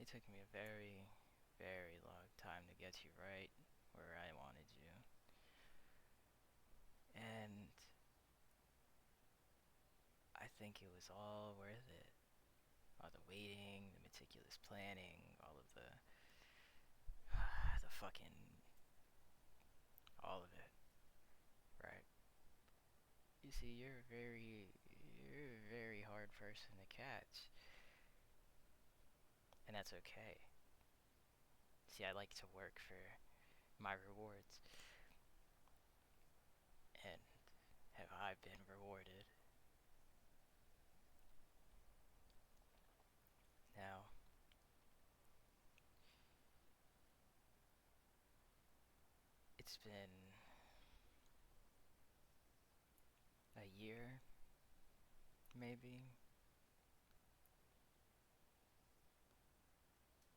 took me a very, very long time to get you right where I wanted you. And I think it was all worth it. All the waiting, the meticulous planning, all of the the fucking all of it, right? You see, you're a very hard person to catch, and that's okay. See, I like to work for my rewards, and have I been rewarded? Now, it's been a year, maybe,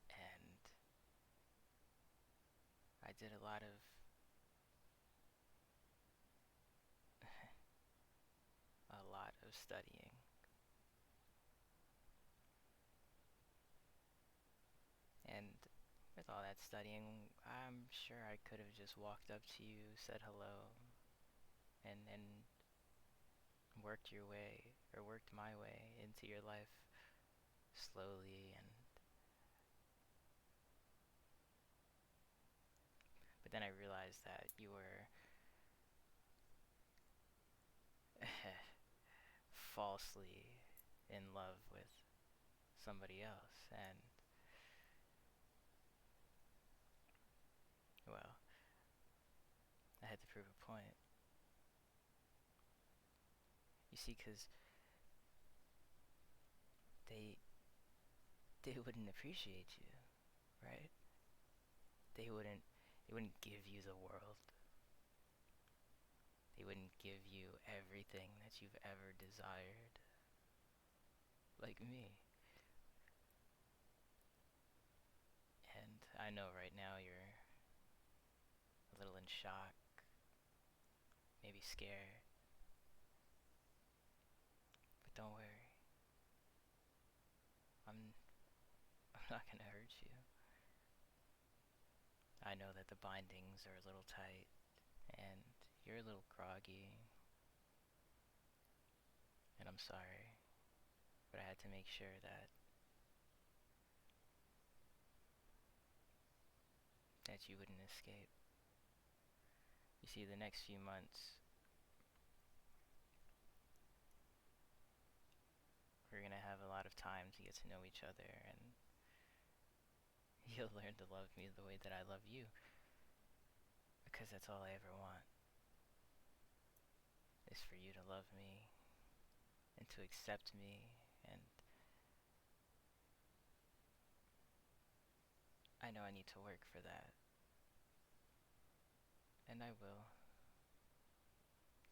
and I did a lot of a lot of studying. And with all that studying, I'm sure I could have just walked up to you, said hello, and worked your way, or worked my way into your life slowly. And but then I realized that you were falsely in love with somebody else, and well, I had to prove a point. You see, 'cause they they wouldn't appreciate you, right? They wouldn't they wouldn't give you the world. They wouldn't give you everything that you've ever desired, like me. And I know right now you're a little in shock, maybe scared, but don't worry. I'm I'm not gonna hurt you. I know that the bindings are a little tight and you're a little groggy, and I'm sorry, but I had to make sure that you wouldn't escape. You see, the next few months we're gonna have a lot of time to get to know each other, and you'll learn to love me the way that I love you, because that's all I ever want, is for you to love me and to accept me. And I know I need to work for that, and I will.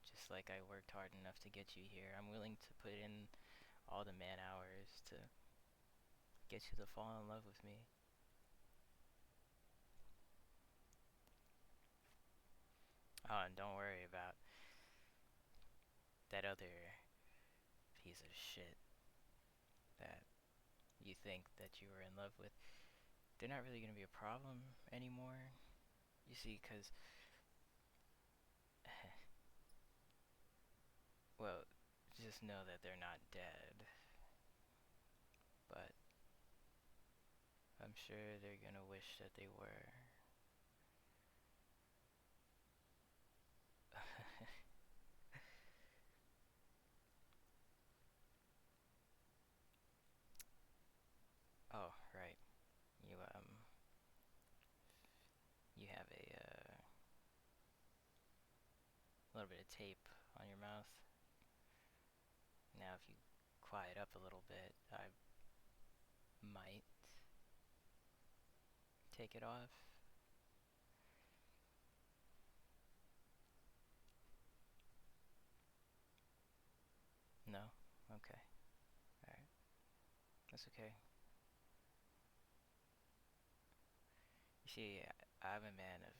Just like I worked hard enough to get you here, I'm willing to put in all the man hours to get you to fall in love with me. Oh, and don't worry about that other piece of shit that you think that you were in love with. They're not really gonna be a problem anymore. You see, 'cause well, just know that they're not dead, but I'm sure they're gonna wish that they were. Oh, right. You you have a little bit of tape on your mouth. Now, if you quiet up a little bit, I might take it off. No? Okay. Alright. That's okay. You see, I'm a man of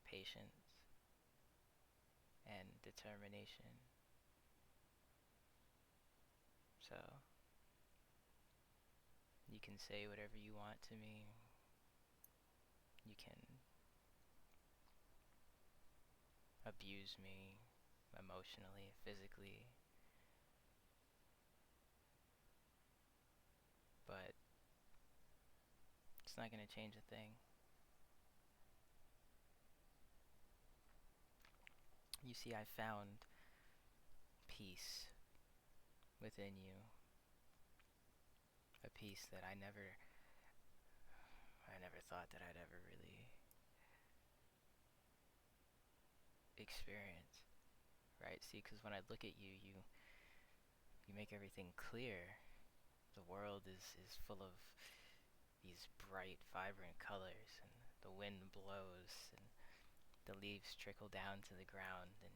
patience and determination. So, You can say whatever you want to me. You can abuse me emotionally, physically, but it's not going to change a thing. You see, I found peace within you, a peace that I never thought that I'd ever really experience, right? See, because when I look at you, you make everything clear. The world is full of these bright, vibrant colors, and the wind blows, and the leaves trickle down to the ground, and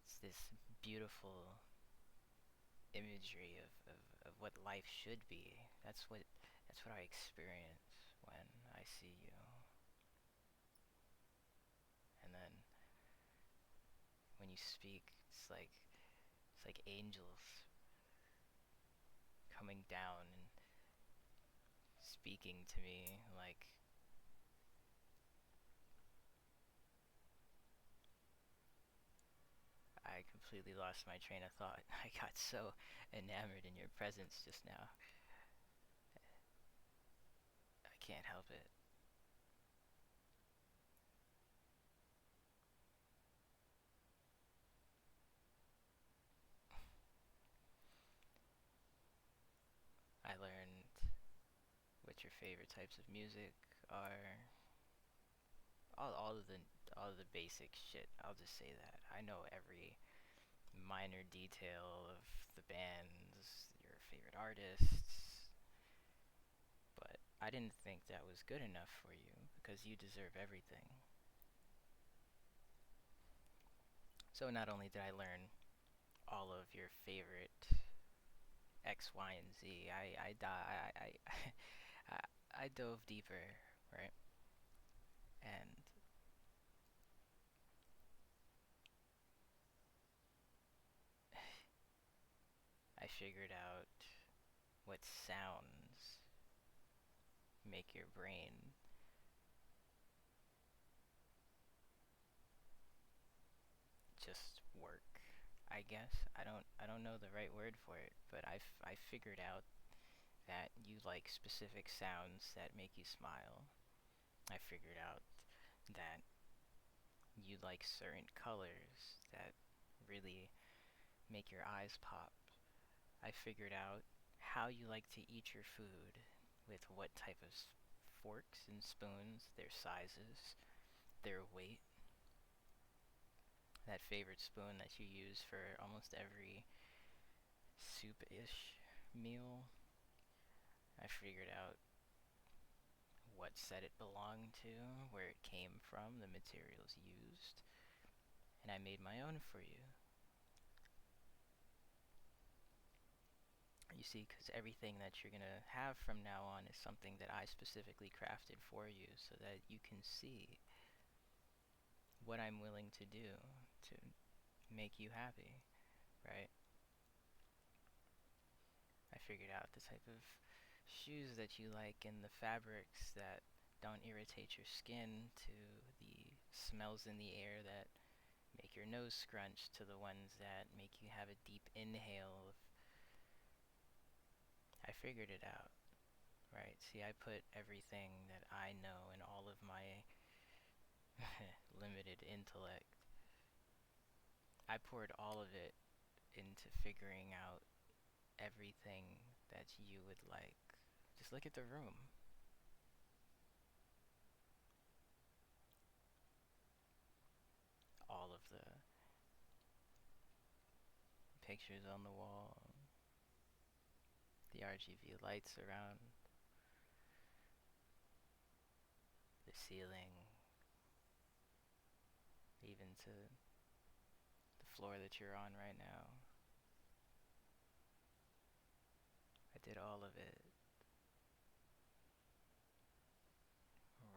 it's this beautiful imagery of what life should be. That's what I experience when I see you. And then when you speak, it's like angels coming down and speaking to me. Like, I completely lost my train of thought. I got so enamored in your presence just now. I can't help it. I learned what your favorite types of music are. All of the basic shit. I'll just say that. I know every minor detail of the bands, your favorite artists, but I didn't think that was good enough for you because you deserve everything. So not only did I learn all of your favorite X, Y, and Z, I dove deeper, right? And I figured out what sounds make your brain just work. I guess I don't know the right word for it, but I figured out that you like specific sounds that make you smile. I figured out that you like certain colors that really make your eyes pop. I figured out how you like to eat your food, with what type of forks and spoons, their sizes, their weight, that favorite spoon that you use for almost every soup-ish meal. I figured out what set it belonged to, where it came from, the materials used, and I made my own for you. You see, because everything that you're going to have from now on is something that I specifically crafted for you so that you can see what I'm willing to do to make you happy, right? I figured out the type of shoes that you like and the fabrics that don't irritate your skin, to the smells in the air that make your nose scrunch, to the ones that make you have a deep inhale. I figured it out, right? See, I put everything that I know and all of my limited intellect, I poured all of it into figuring out everything that you would like. Just look at the room. All of the pictures on the wall, the RGB lights around the ceiling, even to the floor that you're on right now. I did all of it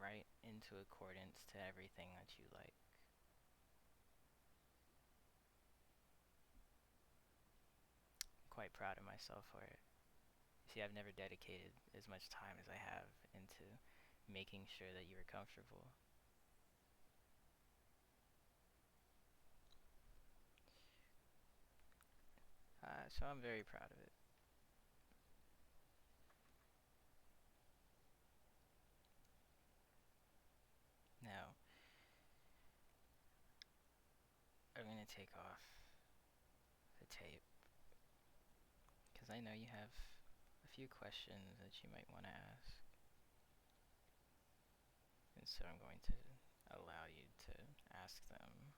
right into accordance to everything that you like. I'm quite proud of myself for it. See, I've never dedicated as much time as I have into making sure that you were comfortable. So I'm very proud of it. Now, I'm gonna take off the tape because I know you have a few questions that you might want to ask, and so I'm going to allow you to ask them.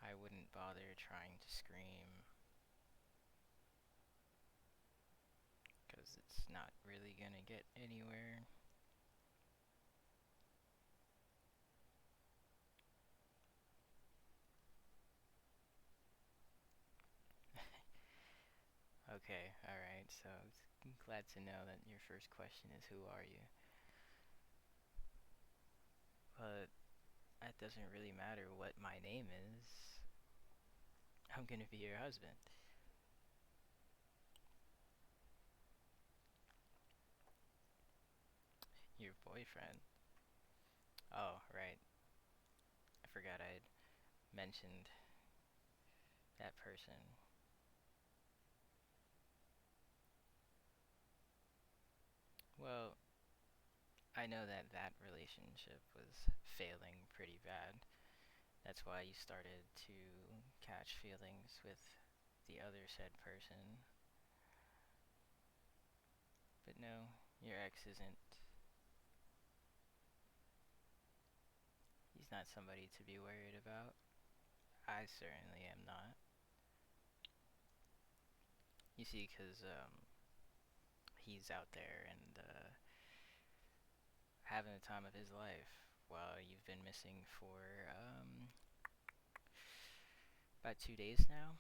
I wouldn't bother trying to scream because it's not really gonna get anywhere. Okay, alright, so glad to know that your first question is who are you? But that doesn't really matter what my name is. I'm gonna be your husband. Your boyfriend. Oh, right. I forgot I'd mentioned that person. Well, I know that that relationship was failing pretty bad. That's why you started to catch feelings with the other said person. But no, your ex isn't. He's not somebody to be worried about. I certainly am not. You see, because he's out there and having the time of his life while you've been missing for about 2 days now.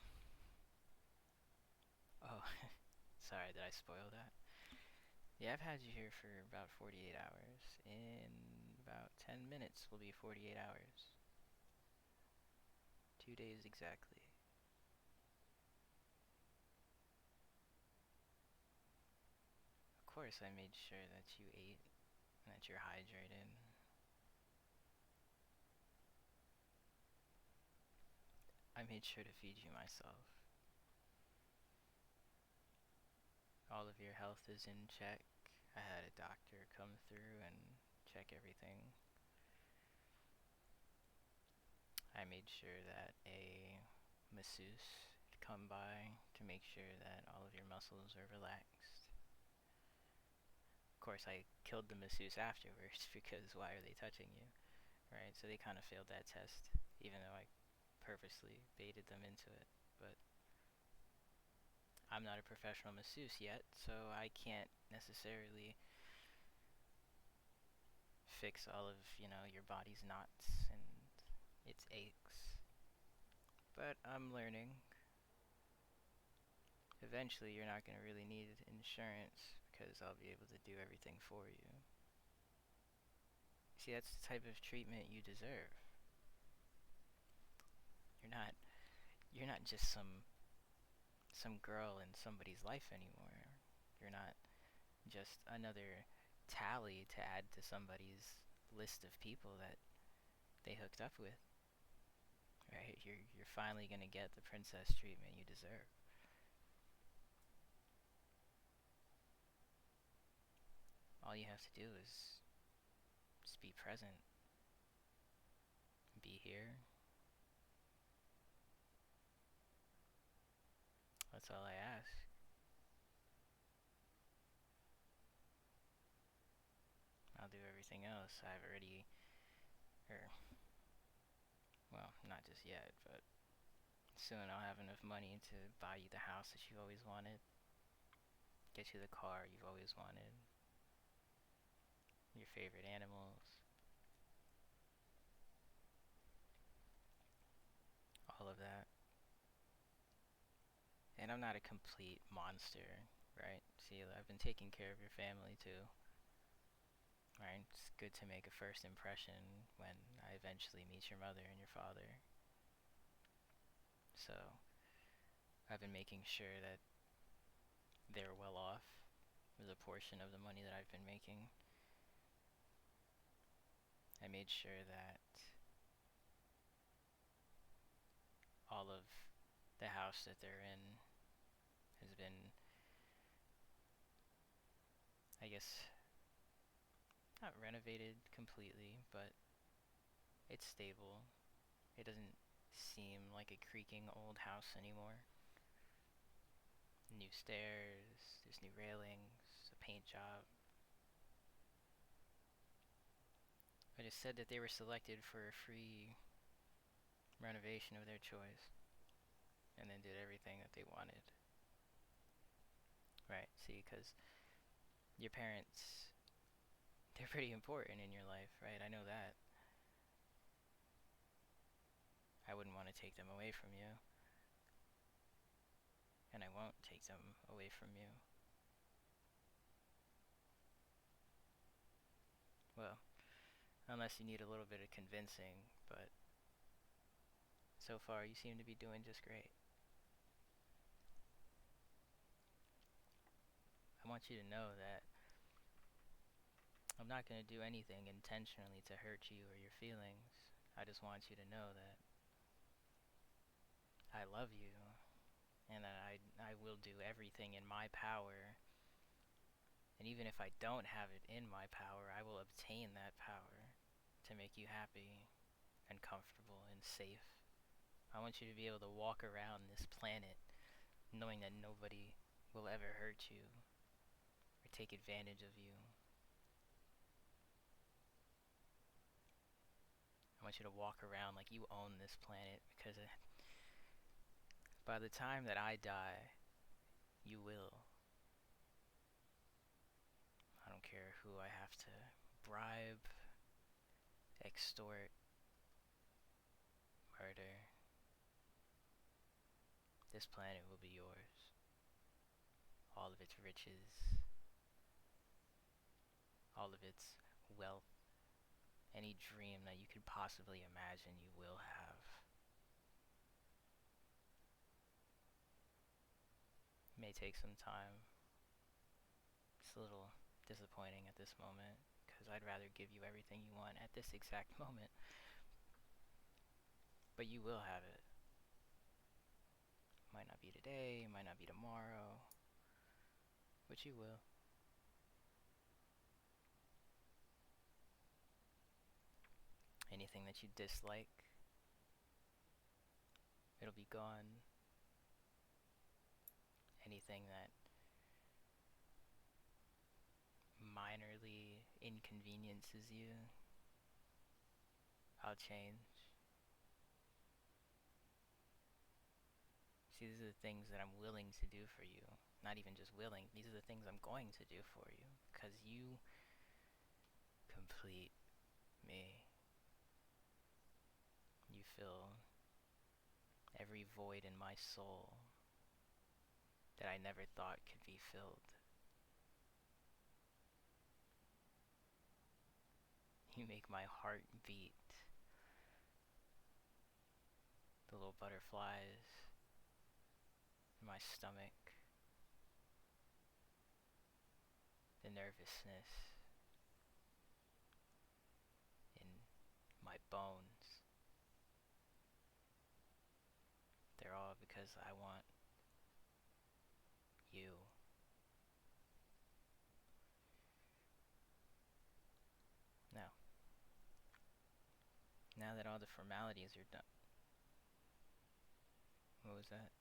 Oh, sorry, did I spoil that? Yeah, I've had you here for about 48 hours. In about 10 minutes will be 48 hours. 2 days exactly. Of course, I made sure that you ate and that you're hydrated. I made sure to feed you myself. All of your health is in check. I had a doctor come through and check everything. I made sure that a masseuse would come by to make sure that all of your muscles are relaxed. Of course, I killed the masseuse afterwards because why are they touching you, right? So they kind of failed that test, even though I purposely baited them into it. But I'm not a professional masseuse yet, so I can't necessarily fix all of, your body's knots and its aches. But I'm learning. Eventually, you're not going to really need insurance because I'll be able to do everything for you. See, that's the type of treatment you deserve. You're not you're not just some girl in somebody's life anymore. You're not just another tally to add to somebody's list of people that they hooked up with. Right? You're finally gonna get the princess treatment you deserve. All you have to do is just be present, be here. That's all I ask. I'll do everything else. I've already, or well, not just yet, but soon I'll have enough money to buy you the house that you've always wanted, get you the car you've always wanted, your favorite animals, all of that. And I'm not a complete monster, right? See, I've been taking care of your family too, right? It's good to make a first impression when I eventually meet your mother and your father. So, I've been making sure that they're well off with a portion of the money that I've been making. I made sure that all of the house that they're in has been, I guess, not renovated completely, but it's stable. It doesn't seem like a creaking old house anymore. New stairs, there's new railings, a paint job. I just said that they were selected for a free renovation of their choice, and then did everything that they wanted. Right, see, because your parents, they're pretty important in your life, right? I know that. I wouldn't want to take them away from you, and I won't take them away from you. Well, unless you need a little bit of convincing, but so far you seem to be doing just great. I want you to know that I'm not going to do anything intentionally to hurt you or your feelings. I just want you to know that I love you, and that I will do everything in my power. And even if I don't have it in my power, I will obtain that power to make you happy and comfortable and safe. I want you to be able to walk around this planet knowing that nobody will ever hurt you or take advantage of you. I want you to walk around like you own this planet, because by the time that I die, you will. I don't care who I have to bribe, extort, murder. This planet will be yours. All of its riches, all of its wealth, any dream that you could possibly imagine, you will have. It may take some time. It's a little disappointing at this moment, because I'd rather give you everything you want at this exact moment. But you will have it. Might not be today, might not be tomorrow, but you will. Anything that you dislike, it'll be gone. Anything that minorly inconveniences you, I'll change. See, these are the things that I'm willing to do for you. Not even just willing, these are the things I'm going to do for you, because you complete me. You fill every void in my soul that I never thought could be filled. You make my heart beat. The little butterflies in my stomach, the nervousness in my bones. They're all because I want you. Now, now that all the formalities are done. What was that?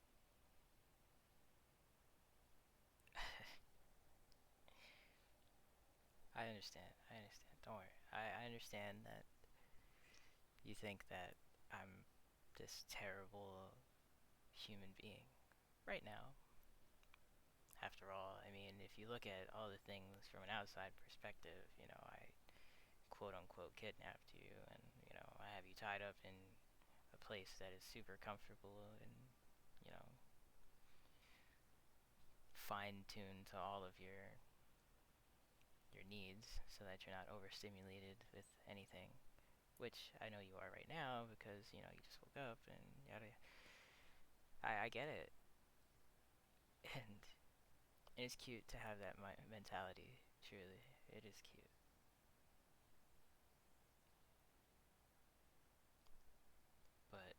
I understand. I understand. Don't worry. I understand that you think that I'm this terrible human being right now. After all, I mean, if you look at all the things from an outside perspective, I quote unquote kidnapped you, and, I have you tied up in a place that is super comfortable and, you know, fine tuned to all of your needs so that you're not overstimulated with anything, which I know you are right now because, you just woke up and yada. I get it. And And it's cute to have that mentality. Truly, it is cute. But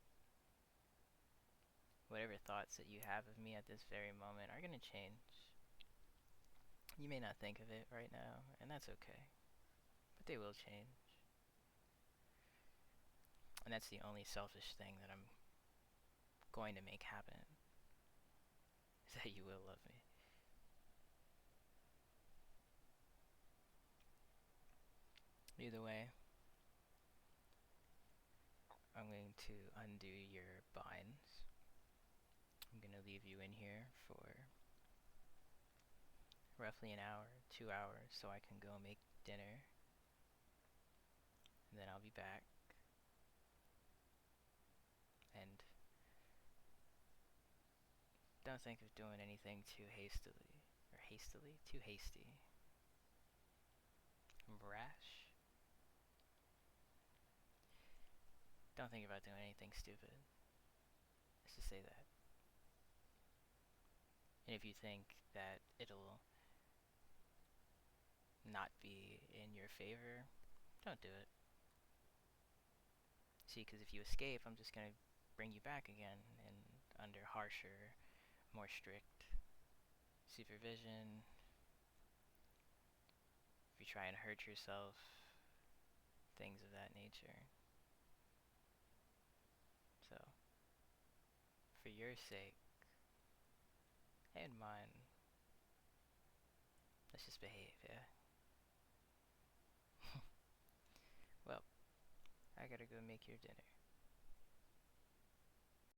whatever thoughts that you have of me at this very moment are gonna change. You may not think of it right now, and that's okay. But they will change. And that's the only selfish thing that I'm going to make happen. Is that you will love me. Either way, I'm going to undo your binds. I'm gonna leave you in here for roughly an hour, 2 hours, so I can go make dinner. And then I'll be back. And don't think of doing anything too hastily. Or hastily? Too hasty. Brash? Don't think about doing anything stupid. Let's just say that. And if you think that it'll not be in your favor, don't do it. See, because if you escape, I'm just gonna bring you back again and under harsher, more strict supervision. If you try and hurt yourself, things of that nature. So, for your sake and mine, let's just behave, yeah? Well, I gotta go make your dinner.